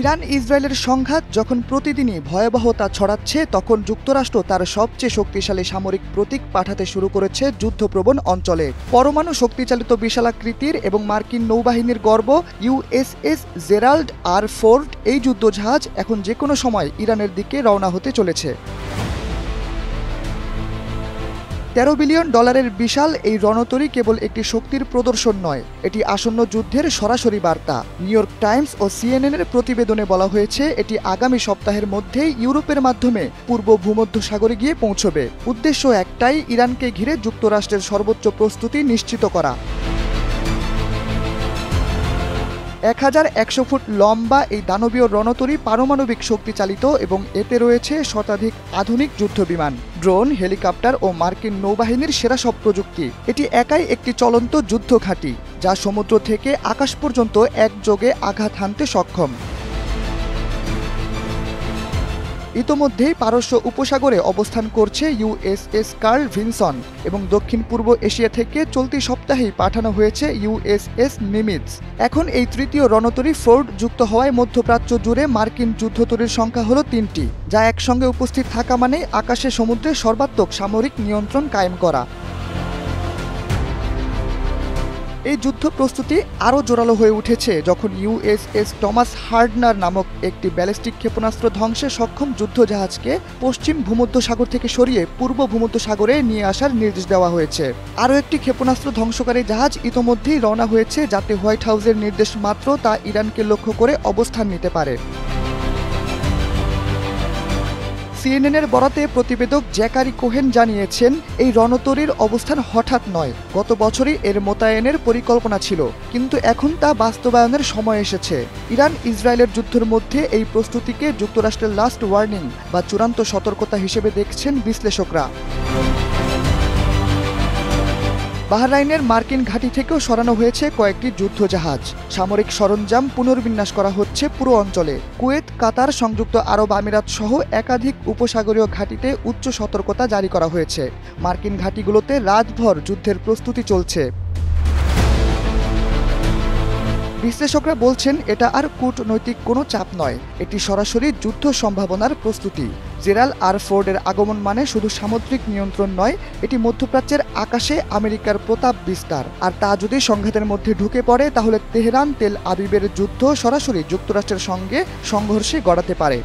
Iran ইসরায়েলের সংঘাত যখন প্রতিদিনই ভয়াবহতা ছড়াচ্ছে, তখন যুক্তরাষ্ট্র তার সবচেয়ে শক্তিশালী সামরিক প্রতীক পাঠাতে শুরু করেছে যুদ্ধপ্রবণ অঞ্চলে। পরমাণু শক্তিচালিত বিশালাকৃতির এবং মার্কিন নৌবাহিনীর গর্ব ইউএসএস জেরাল্ড আর ফোর্ড এই যুদ্ধজাহাজ এখন যে কোনো সময় ইরানের দিকে রওনা হতে চলেছে। $13 বিলিয়ন বিশাল এই রণতরী কেবল একটি শক্তির প্রদর্শন নয়, এটি আসন্ন যুদ্ধের সরাসরি বার্তা। নিউ ইয়র্ক টাইমস ও সিএনএনের প্রতিবেদনে বলা হয়েছে, এটি আগামী সপ্তাহের মধ্যেই ইউরোপের মাধ্যমে পূর্ব ভূমধ্যসাগরে গিয়ে পৌঁছবে। উদ্দেশ্য একটাই, ইরানকে ঘিরে যুক্তরাষ্ট্রের সর্বোচ্চ প্রস্তুতি নিশ্চিত করা। 1100 ফুট লম্বা এই দানবীয় রণতরী পারমাণবিক শক্তি চালিত এবং এতে রয়েছে শতাধিক আধুনিক যুদ্ধবিমান, ড্রোন, হেলিকপ্টার ও মার্কিন নৌবাহিনীর সেরা সব প্রযুক্তি। এটি একাই একটি চলন্ত যুদ্ধ ঘাঁটি, যা সমুদ্র থেকে আকাশ পর্যন্ত একযোগে আঘাত হানতে সক্ষম। ইতোমধ্যেই পারস্য উপসাগরে অবস্থান করছে ইউএসএস কার্ল ভিনসন এবং দক্ষিণ পূর্ব এশিয়া থেকে চলতি সপ্তাহেই পাঠানো হয়েছে ইউএসএস নিমিটজ। এখন এই তৃতীয় রণতরী ফোর্ড যুক্ত হওয়ায় মধ্যপ্রাচ্য জুড়ে মার্কিন যুদ্ধতরীর সংখ্যা হল 3টি, যা একসঙ্গে উপস্থিত থাকা মানে আকাশে সমুদ্রে সর্বাত্মক সামরিক নিয়ন্ত্রণ কায়েম করা। এই যুদ্ধ প্রস্তুতি আরও জোরালো হয়ে উঠেছে যখন ইউএসএস টমাস হার্ডনার নামক একটি ব্যালিস্টিক ক্ষেপণাস্ত্র ধ্বংসে সক্ষম যুদ্ধজাহাজকে পশ্চিম ভূমধ্যসাগর থেকে সরিয়ে পূর্ব ভূমধ্যসাগরে নিয়ে আসার নির্দেশ দেওয়া হয়েছে। আরও একটি ক্ষেপণাস্ত্র ধ্বংসকারী জাহাজ ইতোমধ্যেই রওনা হয়েছে, যাতে হোয়াইট হাউসের নির্দেশ মাত্র তা ইরানকে লক্ষ্য করে অবস্থান নিতে পারে। সিএনএনের বরাতে প্রতিবেদক জ্যাকারি কোহেন জানিয়েছেন, এই রণতরীর অবস্থান হঠাৎ নয়, গত বছরই এর মোতায়েনের পরিকল্পনা ছিল, কিন্তু এখন তা বাস্তবায়নের সময় এসেছে। ইরান ইসরায়েলের যুদ্ধের মধ্যে এই প্রস্তুতিকে যুক্তরাষ্ট্রের লাস্ট ওয়ার্নিং বা চূড়ান্ত সতর্কতা হিসেবে দেখছেন বিশ্লেষকরা। বাহরাইনের মার্কিন ঘাঁটি থেকেও সরানো হয়েছে কয়েকটি যুদ্ধজাহাজ। সামরিক সরঞ্জাম পুনর্বিন্যাস করা হচ্ছে পুরো অঞ্চলে। কুয়েত, কাতার, সংযুক্ত আরব আমিরাত সহ একাধিক উপসাগরীয় ঘাঁটিতে উচ্চ সতর্কতা জারি করা হয়েছে। মার্কিন ঘাঁটিগুলোতে রাতভর যুদ্ধের প্রস্তুতি চলছে। বিশ্লেষকরা বলছেন, এটা আর কূটনৈতিক কোনো চাপ নয়, এটি সরাসরি যুদ্ধ সম্ভাবনার প্রস্তুতি। জেরাল্ড আর ফোর্ডের আগমন মানে শুধু সামুদ্রিক নিয়ন্ত্রণ নয়, এটি মধ্যপ্রাচ্যের আকাশে আমেরিকার প্রতাপ বিস্তার। আর তা যদি সংঘাতের মধ্যে ঢুকে পড়ে, তাহলে তেহরান তেল আবিবের যুদ্ধ সরাসরি যুক্তরাষ্ট্রের সঙ্গে সংঘর্ষে গড়াতে পারে।